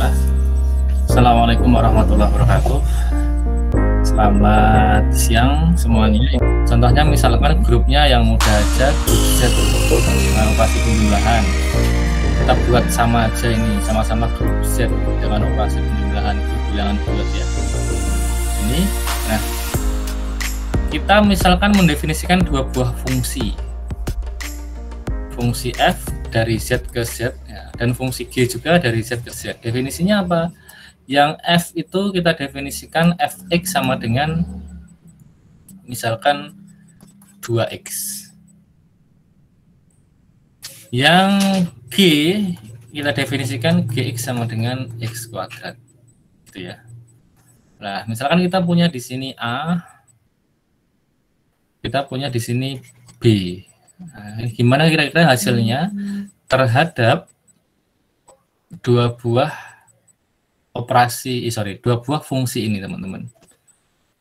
Bismillah. Assalamualaikum warahmatullahi wabarakatuh. Selamat siang semuanya. Contohnya misalkan grupnya yang mudah aja, grup Z dengan operasi penjumlahan. Kita buat sama aja ini, sama-sama grup Z dengan operasi penjumlahan, grup bilangan bulat ya. Ini, nah kita misalkan mendefinisikan dua buah fungsi. Fungsi F dari Z ke Z ya, dan fungsi G juga dari Z ke Z. Definisinya apa? Yang F itu kita definisikan Fx sama dengan misalkan 2x. Yang G kita definisikan Gx sama dengan x kuadrat. Gitu ya. Nah, misalkan kita punya di sini A, kita punya di sini B. Nah, gimana kira-kira hasilnya terhadap dua buah dua buah fungsi ini, teman-teman.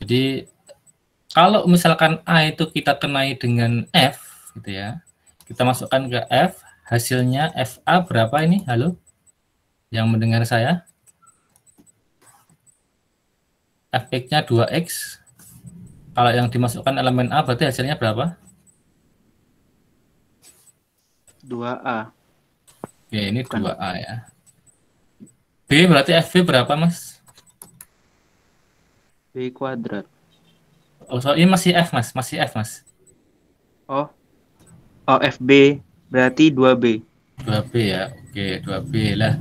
Jadi kalau misalkan A itu kita kenai dengan F, gitu ya, kita masukkan ke F, hasilnya FA berapa ini? Halo, yang mendengar saya? Fx-nya 2x. Kalau yang dimasukkan elemen A berarti hasilnya berapa? 2A. Oke, ini 2A ya. B berarti FB berapa, Mas? B kuadrat. Oh, so ini masih F, Mas. Masih F, Mas. Oh, FB berarti 2B. 2B ya. Oke, 2B lah.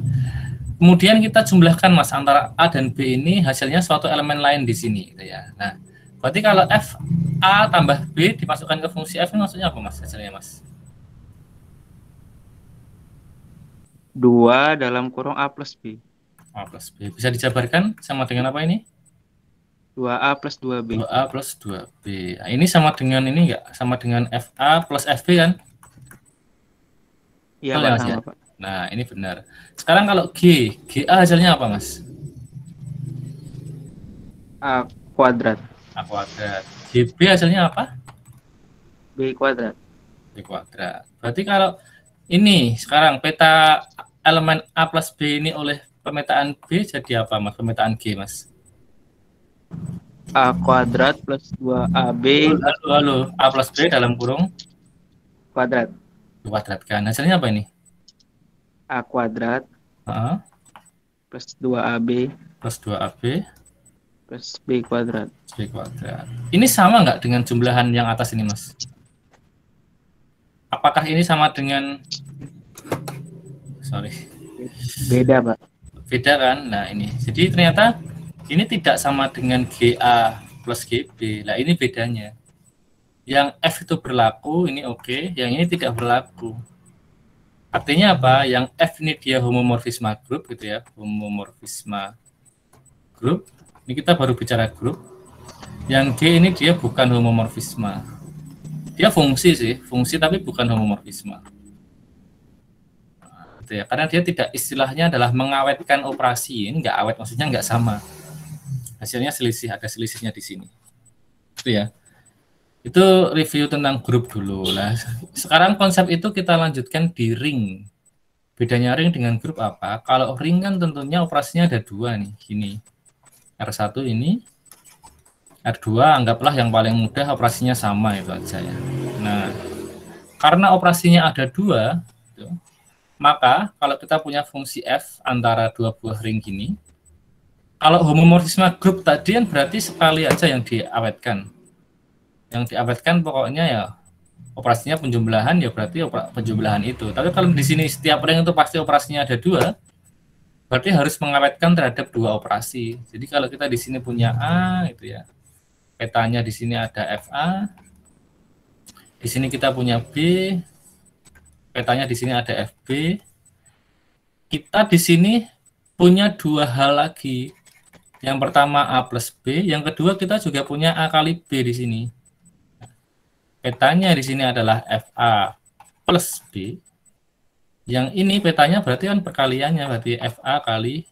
Kemudian kita jumlahkan, Mas, antara A dan B ini hasilnya suatu elemen lain di sini gitu ya. Nah, berarti kalau F A tambah B dimasukkan ke fungsi F ini maksudnya apa, Mas? Hasilnya, Mas? 2 dalam kurung A plus B. A plus B. Bisa dijabarkan sama dengan apa ini? 2A plus 2B. 2A plus 2B. Nah, ini sama dengan ini enggak? Sama dengan FA plus FB kan? Iya, Pak, sama, ya? Pak. Nah, ini benar. Sekarang kalau GA hasilnya apa, Mas? A kuadrat. A kuadrat. GB hasilnya apa? B kuadrat. B kuadrat. Berarti kalau ini sekarang peta elemen A plus B ini oleh pemetaan B jadi apa, Mas? Pemetaan G, Mas? A kuadrat plus 2AB Halo. A plus B dalam kurung kuadrat. kuadratkan. Hasilnya apa ini? A kuadrat plus 2AB Plus 2AB plus B kuadrat. B kuadrat. Ini sama nggak dengan jumlahan yang atas ini, Mas? Apakah ini sama dengan Beda, Pak. beda kan? Nah, ini. Jadi ternyata ini tidak sama dengan GA plus GB. Nah, ini bedanya. Yang F itu berlaku, ini oke. Yang ini tidak berlaku. Artinya apa? Yang F ini dia homomorfisme grup gitu ya. Homomorfisme grup. Ini kita baru bicara grup. Yang G ini dia bukan homomorfisme. Dia fungsi sih, fungsi tapi bukan homomorfisme. Nah, gitu ya. Karena dia tidak, istilahnya adalah mengawetkan operasi. Ini nggak awet, maksudnya nggak sama. Hasilnya selisih, ada selisihnya di sini. Itu ya. Itu review tentang grup dulu. Nah, sekarang konsep itu kita lanjutkan di ring. Bedanya ring dengan grup apa? Kalau ring kan tentunya operasinya ada dua nih, gini. R1 ini, R2 anggaplah yang paling mudah operasinya sama itu aja ya. Nah, karena operasinya ada dua, gitu, maka kalau kita punya fungsi F antara dua buah ring gini, kalau homomorfisme grup tadi kan berarti sekali aja yang diawetkan. Yang diawetkan pokoknya ya operasinya penjumlahan, ya berarti penjumlahan itu. Tapi kalau di sini setiap ring itu pasti operasinya ada dua, berarti harus mengawetkan terhadap dua operasi. Jadi kalau kita di sini punya A itu ya, petanya di sini ada FA, di sini kita punya B, petanya di sini ada FB. Kita di sini punya dua hal lagi. Yang pertama A plus B, yang kedua kita juga punya A kali B di sini. Petanya di sini adalah FA plus B. Yang ini petanya berarti kan perkaliannya, berarti FA kali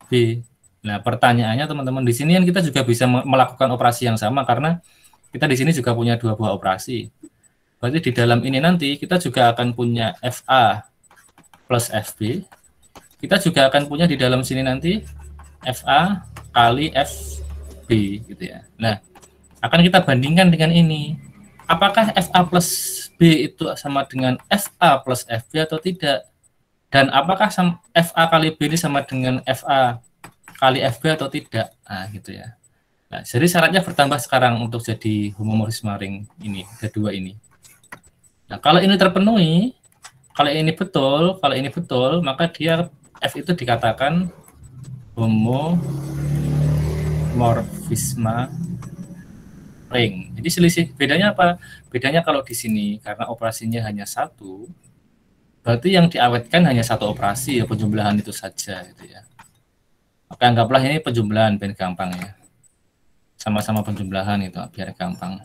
B. Nah, pertanyaannya teman-teman, di sini kan kita juga bisa melakukan operasi yang sama karena kita di sini juga punya dua buah operasi. Berarti di dalam ini nanti kita juga akan punya FA plus FB. kita juga akan punya di dalam sini nanti FA kali FB gitu ya. Nah, akan kita bandingkan dengan ini. Apakah FA plus B itu sama dengan FA plus FB atau tidak? Dan apakah FA kali B ini sama dengan FA kali FB atau tidak? Nah, gitu ya. Nah, jadi syaratnya bertambah sekarang untuk jadi homomorfisme ring ini, kedua ini. Nah, kalau ini terpenuhi, kalau ini betul, maka dia F itu dikatakan homomorfisme ring. Jadi selisih bedanya apa? Bedanya kalau di sini karena operasinya hanya satu, berarti yang diawetkan hanya satu operasi ya, penjumlahan itu saja gitu ya. Oke, anggaplah ini penjumlahan biar gampang ya. Sama-sama penjumlahan itu biar gampang.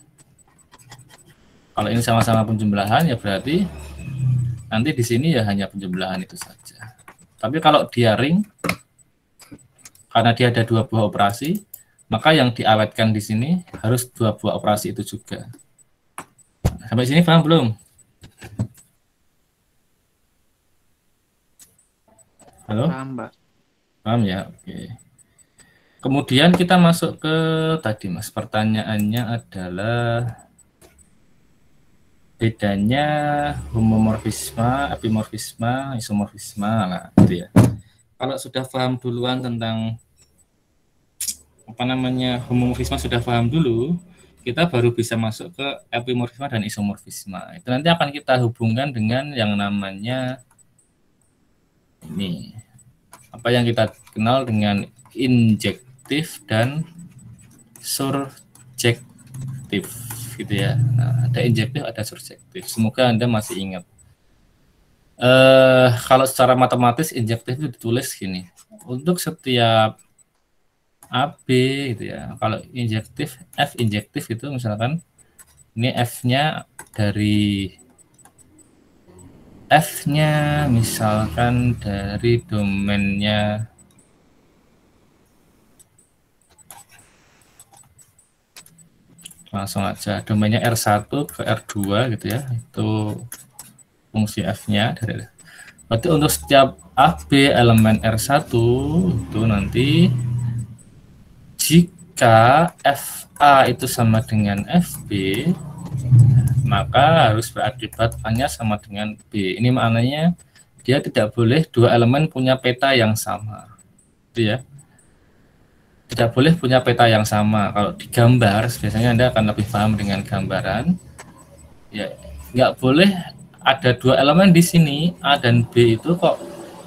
Kalau ini sama-sama penjumlahan ya berarti nanti di sini ya hanya penjumlahan itu saja. Tapi kalau dia ring, karena dia ada dua buah operasi, maka yang diawetkan di sini harus dua buah operasi itu juga. Sampai sini paham belum? Halo? Paham, Mbak. Paham ya? Oke. Kemudian kita masuk ke tadi, Mas. Pertanyaannya adalah bedanya homomorfisme, epimorfisme, isomorfisme lah, gitu ya. Kalau sudah paham duluan tentang apa namanya homomorfisme, sudah paham dulu, kita baru bisa masuk ke epimorfisme dan isomorfisme. Itu nanti akan kita hubungkan dengan yang namanya ini, apa yang kita kenal dengan injektif dan surjektif gitu ya. Nah, ada injektif, ada surjektif. Semoga Anda masih ingat. Kalau secara matematis injektif itu ditulis gini. Untuk setiap AB gitu ya. Kalau injektif, F injektif itu misalkan ini F-nya misalkan dari domainnya langsung aja domainnya R1 ke R2 gitu ya, itu fungsi F-nya dari. Berarti untuk setiap AB elemen R1 itu nanti jika FA itu sama dengan FB, maka harus berakibat A-nya sama dengan B. Ini maknanya dia tidak boleh dua elemen punya peta yang sama. Gitu ya. Tidak boleh punya peta yang sama. Kalau digambar, biasanya Anda akan lebih paham dengan gambaran. Ya, nggak boleh ada dua elemen di sini, A dan B itu kok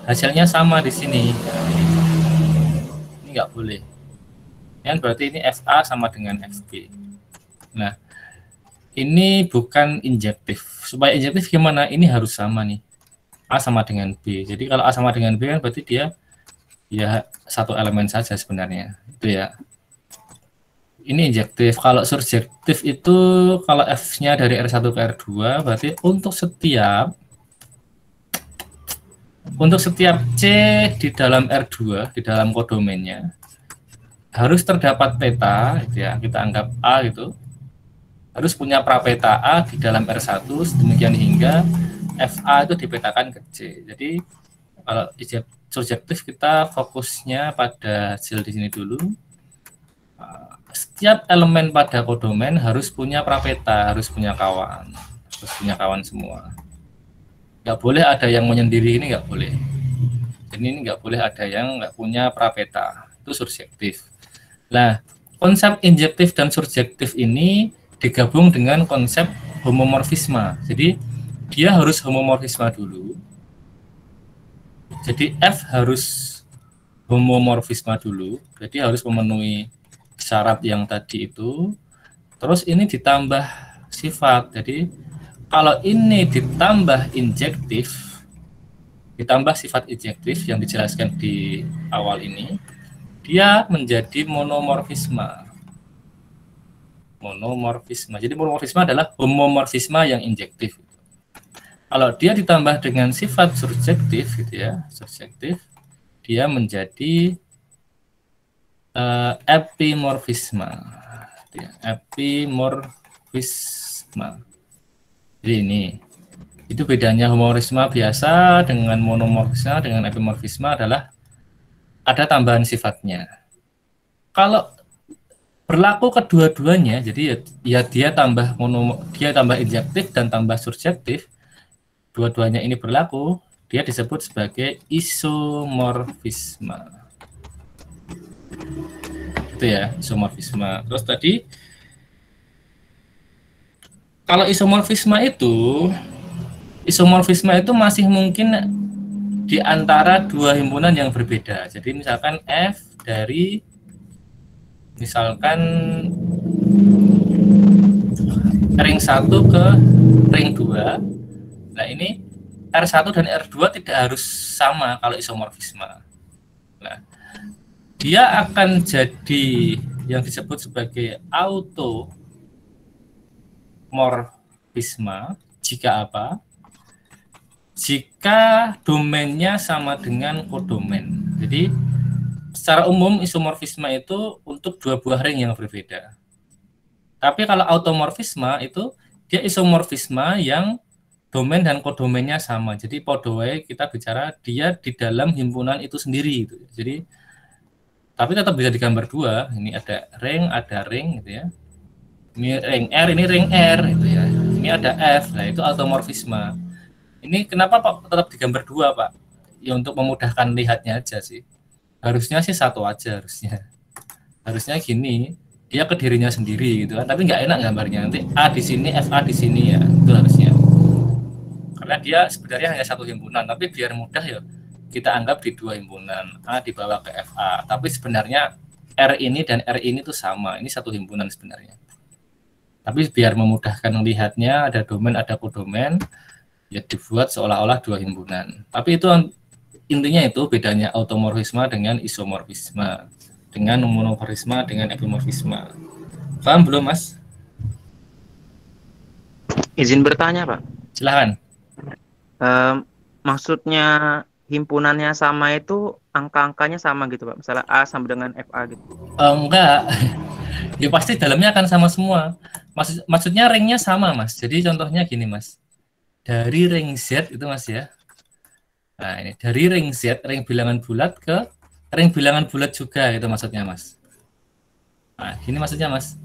hasilnya sama di sini. Ini nggak boleh. Yang berarti ini FA sama dengan FB. Nah, ini bukan injektif. Supaya injektif gimana? Ini harus sama nih. A sama dengan B. Jadi kalau A sama dengan B kan berarti dia ya satu elemen saja sebenarnya. Itu ya. Ini injektif. Kalau surjektif itu kalau F-nya dari R1 ke R2 berarti untuk setiap C di dalam R2 di dalam kodomennya harus terdapat peta gitu ya. Kita anggap A gitu. Harus punya prapeta A di dalam R1 demikian hingga FA itu dipetakan ke C. Jadi kalau surjektif kita fokusnya pada hasil di sini dulu. Setiap elemen pada kodomen harus punya prapeta, harus punya kawan semua. Nggak boleh ada yang menyendiri, ini nggak boleh. Jadi ini nggak boleh ada yang nggak punya prapeta, itu surjektif. Nah, konsep injektif dan surjektif ini digabung dengan konsep homomorfisme. Jadi dia harus homomorfisme dulu. Jadi F harus homomorfisme dulu, jadi harus memenuhi syarat yang tadi itu. Terus ini ditambah sifat. Jadi kalau ini ditambah injektif, ditambah sifat injektif yang dijelaskan di awal ini, dia menjadi monomorfisme. Jadi monomorfisme adalah homomorfisme yang injektif. Kalau dia ditambah dengan sifat surjektif gitu ya, surjektif, dia menjadi epimorfisme. Epimorfisme. Jadi ini Itu bedanya homomorfisme biasa dengan monomorfisme dengan epimorfisme adalah ada tambahan sifatnya. Kalau berlaku kedua-duanya, jadi ya dia tambah injektif dan tambah surjektif, dua-duanya ini berlaku, dia disebut sebagai isomorfisme. Itu ya, isomorfisme. Terus tadi kalau isomorfisme itu masih mungkin di antara dua himpunan yang berbeda. Jadi misalkan F dari misalkan ring 1 ke ring 2. Nah, ini R1 dan R2 tidak harus sama kalau isomorfisme. Nah, dia akan jadi yang disebut sebagai automorfisme jika apa? Jika domainnya sama dengan kodomain. Jadi secara umum isomorfisme itu untuk dua buah ring yang berbeda. Tapi kalau automorfisme itu dia isomorfisme yang domain dan kodomainnya sama. Jadi podoe kita bicara dia di dalam himpunan itu sendiri gitu. Jadi tapi tetap bisa digambar dua. Ini ada ring gitu ya. Ini ring R, ini ring R gitu ya. Ini ada F. Nah, itu automorfisme. Ini kenapa Pak tetap digambar dua, Pak? Ya untuk memudahkan lihatnya aja sih. Harusnya sih satu aja harusnya. Harusnya gini, dia ke dirinya sendiri gitu kan. Tapi nggak enak gambarnya. Nanti A di sini, FA di sini ya. Itu harusnya. Karena dia sebenarnya hanya satu himpunan, tapi biar mudah ya kita anggap di dua himpunan. A dibawa ke FA. Tapi sebenarnya R ini dan R ini tuh sama. Ini satu himpunan sebenarnya. Tapi biar memudahkan melihatnya, ada domain, ada kodomain, ya dibuat seolah-olah dua himpunan. Tapi itu intinya itu bedanya automorfisme dengan isomorfisme, dengan monomorfisme dengan epimorfisme. Paham belum, Mas? Izin bertanya, Pak. Silahkan. Maksudnya himpunannya sama itu angka-angkanya sama gitu, Pak? Misalnya A sama dengan FA gitu. Enggak. Ya pasti dalamnya akan sama semua. Maksudnya ringnya sama, Mas. Jadi contohnya gini, Mas. Dari ring Z itu, Mas ya. Nah, ini dari ring Z, ring bilangan bulat ke ring bilangan bulat juga itu maksudnya, Mas. Nah, gini maksudnya, Mas.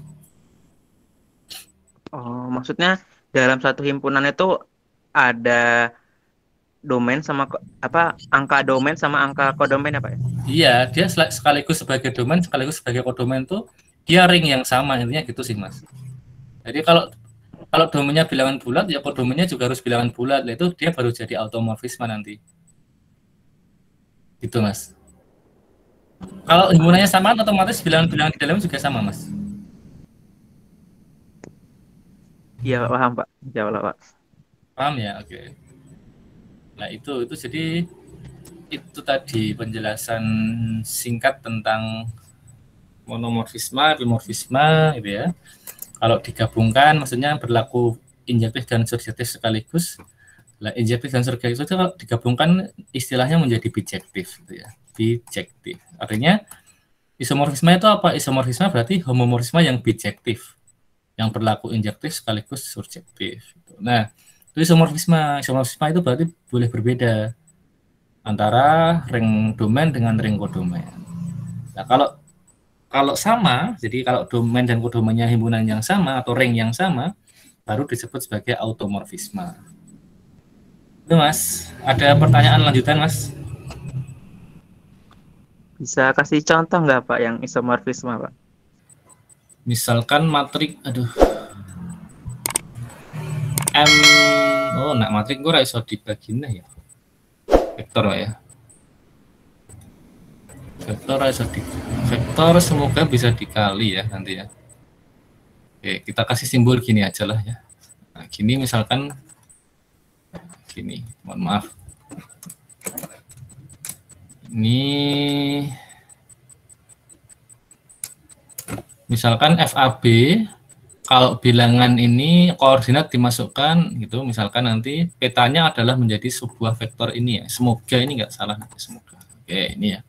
Oh, maksudnya dalam satu himpunan itu ada domain sama angka domain sama angka kodomain apa ya? Iya, dia sekaligus sebagai domain, sekaligus sebagai kodomain tuh dia ring yang sama, intinya gitu sih, Mas. Jadi kalau domainnya bilangan bulat, ya kodomainnya juga harus bilangan bulat, itu dia baru jadi automorfisme nanti. Gitu, Mas. Kalau himpunannya sama, otomatis bilangan-bilangan di dalamnya juga sama, Mas. Iya, paham, Pak. Jawab, Pak. Paham ya? Oke. Nah, itu jadi itu tadi penjelasan singkat tentang monomorfisme, epimorfisme gitu ya. Kalau digabungkan maksudnya berlaku injektif dan surjektif sekaligus. Nah, injektif dan surjektif itu kalau digabungkan istilahnya menjadi bijektif gitu ya. Bijektif. Artinya isomorfisme itu apa? Isomorfisme berarti homomorfisme yang bijektif. Yang berlaku injektif sekaligus surjektif. Nah, itu isomorfisme itu berarti boleh berbeda antara ring domain dengan ring kodomain. Nah, kalau sama, jadi kalau domain dan kodomainnya himpunan yang sama atau ring yang sama, baru disebut sebagai automorfisme. Itu, Mas. Ada pertanyaan lanjutan, Mas? Bisa kasih contoh nggak, Pak, yang isomorfisme, Pak? Misalkan matrik, matrik gue iso dibagi ya. Vektor ya. Vektor semoga bisa dikali ya nanti ya. Oke, kita kasih simbol gini aja lah ya. Nah, gini misalkan gini, mohon maaf. Ini misalkan FAB, kalau bilangan ini koordinat dimasukkan gitu, misalkan nanti petanya adalah menjadi sebuah vektor ini ya. Semoga ini nggak salah, semoga. Oke, ini ya.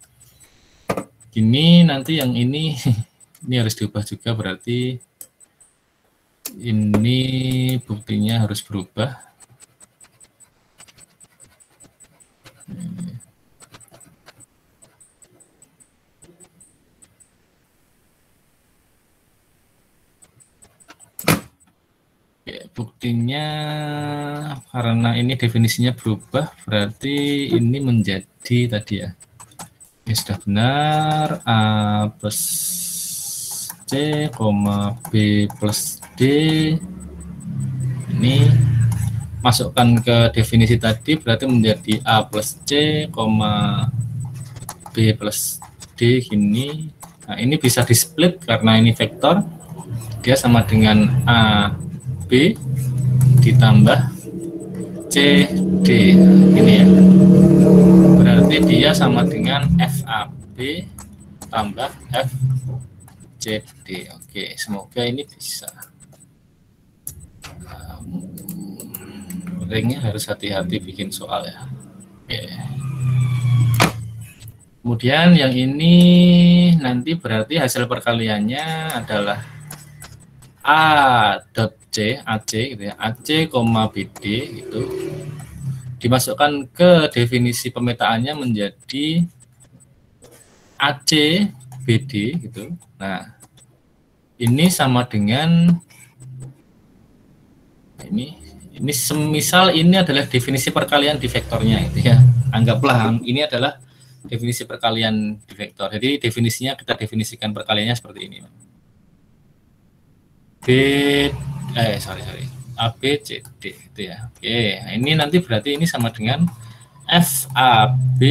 Gini nanti yang ini ini harus diubah juga, berarti ini buktinya harus berubah. buktinya karena ini definisinya berubah, berarti ini menjadi tadi ya. Ini sudah benar, A plus C, B plus D. Ini masukkan ke definisi tadi, berarti menjadi A plus C, B plus D gini. Nah, ini bisa di split karena ini vektor. Dia sama dengan A, B ditambah C, D. Ini ya. Berarti dia sama dengan FAB tambah FCD. Oke, semoga ini bisa. Ringnya harus hati-hati bikin soal ya. Oke. Kemudian yang ini nanti berarti hasil perkaliannya adalah AC gitu ya, AC, BD gitu. Dimasukkan ke definisi pemetaannya menjadi AC BD gitu. Nah, ini sama dengan ini semisal ini adalah definisi perkalian di vektornya gitu ya. Anggaplah ini adalah definisi perkalian di vektor. Jadi definisinya kita definisikan perkaliannya seperti ini. ABCD gitu ya. Oke, nah ini nanti berarti ini sama dengan FAB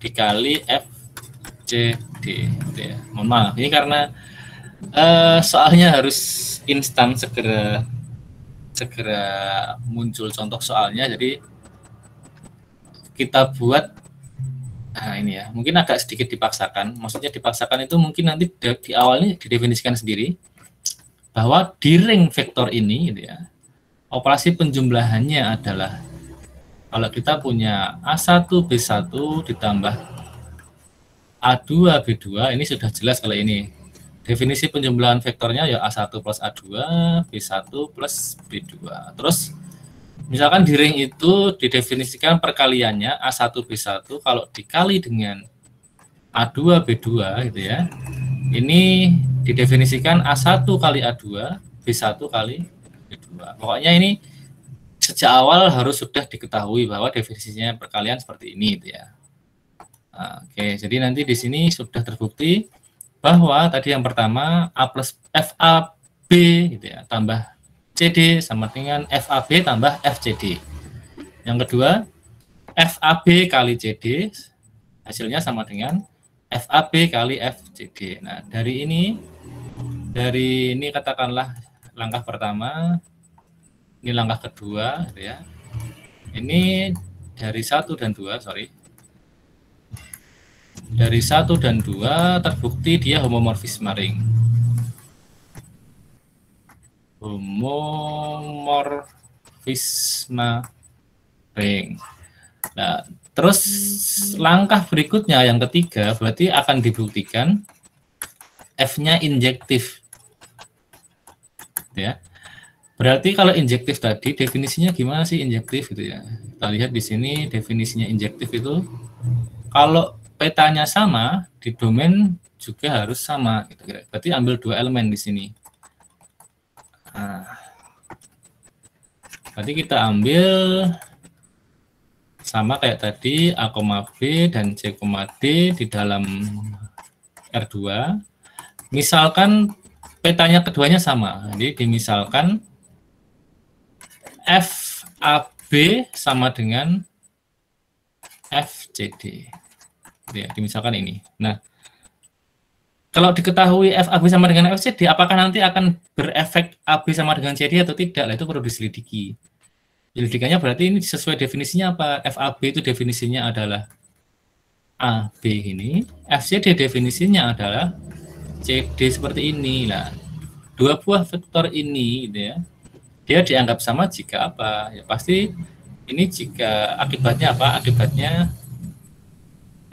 dikali FCD gitu ya. Mohon maaf, ini karena soalnya harus instan, segera muncul contoh soalnya, jadi kita buat. Nah ini ya, mungkin agak sedikit dipaksakan. Maksudnya dipaksakan itu mungkin nanti di awalnya didefinisikan sendiri bahwa di ring vektor ini gitu ya, operasi penjumlahannya adalah kalau kita punya A1 B1 ditambah A2 B2, ini sudah jelas kalau ini. Definisi penjumlahan vektornya ya A1 plus A2, B1 plus B2. Terus misalkan di ring itu didefinisikan perkaliannya A1 B1 kalau dikali dengan A2 B2 gitu ya. Ini didefinisikan A1 kali A2, B1 kali B2. Pokoknya ini sejak awal harus sudah diketahui bahwa definisinya perkalian seperti ini gitu ya. Nah, oke, jadi nanti di sini sudah terbukti bahwa tadi yang pertama A plus FAB gitu ya, tambah CD sama dengan FAB tambah FCD. Yang kedua, FAB kali CD hasilnya sama dengan FAB kali FCD. Nah, dari ini katakanlah langkah pertama, ini langkah kedua gitu ya. Ini dari 1 dan 2, sorry. Dari 1 dan 2 terbukti dia homomorfisme ring. Homomorfisme ring. Nah, terus langkah berikutnya yang ketiga berarti akan dibuktikan F-nya injektif. Ya. Berarti kalau injektif tadi definisinya gimana sih injektif gitu ya. Kita lihat di sini definisinya injektif itu kalau petanya sama di domain juga harus sama gitu. Berarti ambil dua elemen di sini. Nah, berarti kita ambil sama kayak tadi A, B dan C, D di dalam R2. Misalkan petanya keduanya sama. Jadi dimisalkan FAB sama dengan FCD. Ya, dimisalkan ini. Nah, kalau diketahui FAB sama dengan FCD, apakah nanti akan berefek AB sama dengan CD atau tidak? Nah, itu perlu diselidiki. Penyelidikannya berarti ini sesuai definisinya apa? FAB itu definisinya adalah AB ini, FCD definisinya adalah CD seperti ini. Nah, dua buah vektor ini gitu ya, dia dianggap sama jika apa? Ya pasti ini jika akibatnya apa?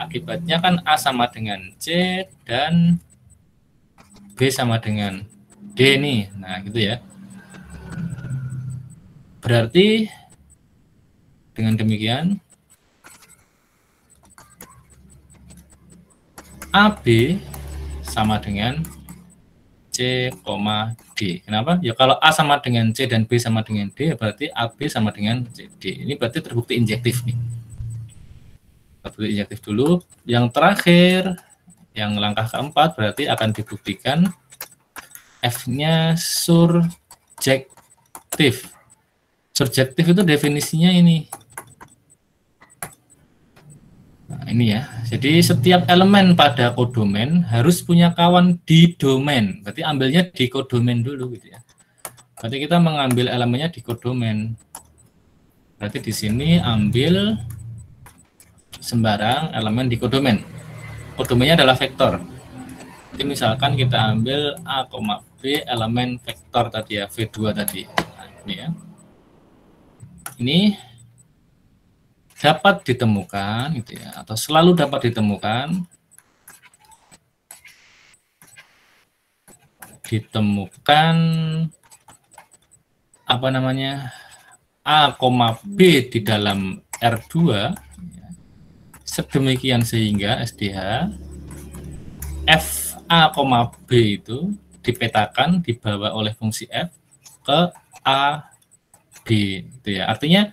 Akibatnya kan A sama dengan C dan B sama dengan D nih. Nah, gitu ya. Berarti dengan demikian AB sama dengan C, D. Kenapa? Ya kalau A sama dengan C dan B sama dengan D, berarti AB sama dengan CD. Ini berarti terbukti injektif nih. Terbukti injektif dulu. Yang terakhir, yang langkah keempat berarti akan dibuktikan F-nya surjektif. Surjektif itu definisinya ini. Nah, ini ya. Jadi setiap elemen pada kodomen harus punya kawan di domain. Berarti ambilnya di kodomen dulu gitu ya. Berarti kita mengambil elemennya di kodomen. Berarti di sini ambil sembarang elemen di kodomen. Kodomennya adalah vektor. Jadi misalkan kita ambil A, B elemen vektor tadi ya, V2 tadi. Nah, ini ya. Ini dapat ditemukan gitu ya, atau selalu dapat ditemukan apa namanya A, B di dalam R2 ya. Sedemikian sehingga SDH F A, B itu dipetakan dibawa oleh fungsi F ke A, B gitu ya. Artinya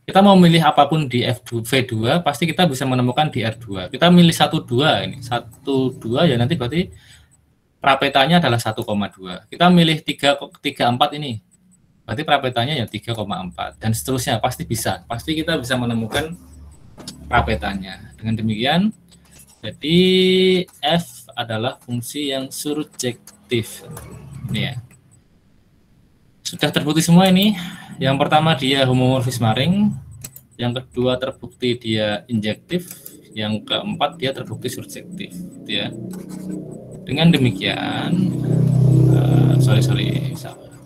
kita mau milih apapun di V2 pasti kita bisa menemukan di R2. Kita milih 1, 2 ini. 1, 2 ya nanti berarti prapetanya adalah 1,2. Kita milih 3, 4 ini. Berarti prapetanya ya 3,4 dan seterusnya pasti bisa. Pasti kita bisa menemukan prapetanya. Dengan demikian jadi F adalah fungsi yang surjektif. Ini ya. Sudah terbukti semua ini. Yang pertama dia homomorfisme ring, yang kedua terbukti dia injektif, yang keempat dia terbukti surjektif, gitu ya. Dengan demikian,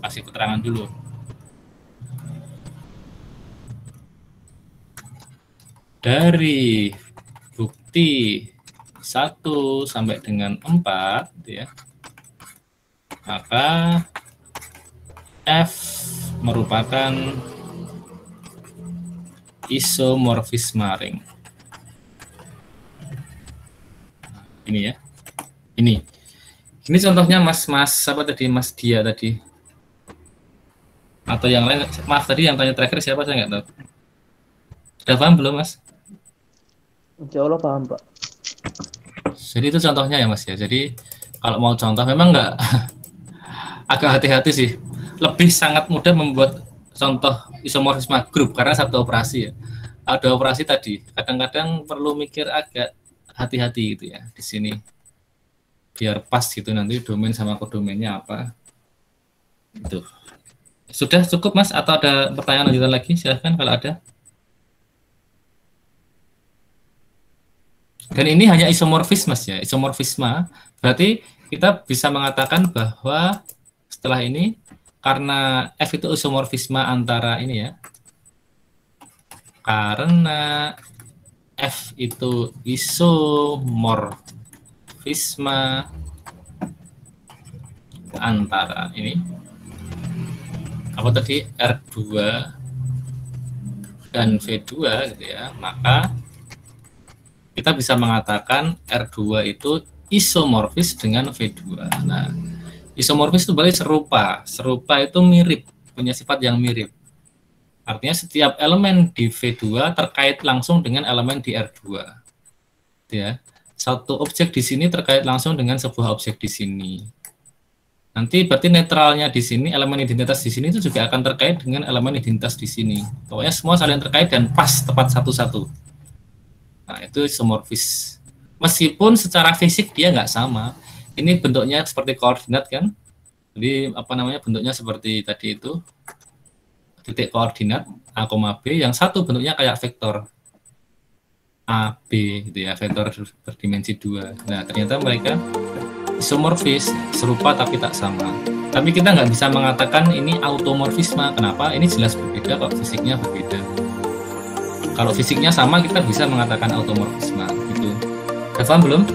kasih keterangan dulu. Dari bukti 1 sampai dengan 4, gitu ya, maka F merupakan isomorfisme ring. Ini ya. Ini contohnya Mas apa tadi, Mas Dia tadi. Atau yang lain, maaf tadi yang tanya terakhir siapa saya nggak tahu. Sudah paham belum, Mas? Insya Allah paham, Pak. Jadi itu contohnya ya, Mas ya. Jadi kalau mau contoh memang nggak agak hati-hati sih. Lebih sangat mudah membuat contoh isomorfisme grup karena satu operasi ya. Ada operasi tadi, kadang-kadang perlu mikir agak hati-hati gitu ya di sini. Biar pas gitu nanti domain sama kodomennya apa. Itu. Sudah cukup, Mas, atau ada pertanyaan lanjutan lagi? Silahkan kalau ada. Dan ini hanya isomorfis, Mas ya. Isomorfisme berarti kita bisa mengatakan bahwa setelah ini karena F itu isomorfisme antara ini ya. Karena F itu isomorfisme antara ini apa tadi R2 dan V2 gitu ya, maka kita bisa mengatakan R2 itu isomorfis dengan V2. Nah, isomorfis itu berarti serupa itu mirip, punya sifat yang mirip. Artinya setiap elemen di V2 terkait langsung dengan elemen di R2. Ya. Satu objek di sini terkait langsung dengan sebuah objek di sini. Nanti berarti netralnya di sini, elemen identitas di sini itu juga akan terkait dengan elemen identitas di sini. Pokoknya semua saling terkait dan pas tepat satu-satu. Nah, itu isomorfis. Meskipun secara fisik dia nggak sama. Ini bentuknya seperti koordinat kan. Jadi apa namanya, bentuknya seperti tadi itu. Titik koordinat A, B, yang satu bentuknya kayak vektor A, B gitu ya, vektor berdimensi 2. Nah, ternyata mereka isomorfis, serupa tapi tak sama. Tapi kita nggak bisa mengatakan ini automorfisme. Kenapa? Ini jelas berbeda kok, fisiknya berbeda. Kalau fisiknya sama kita bisa mengatakan automorfisme gitu. Udah paham belum?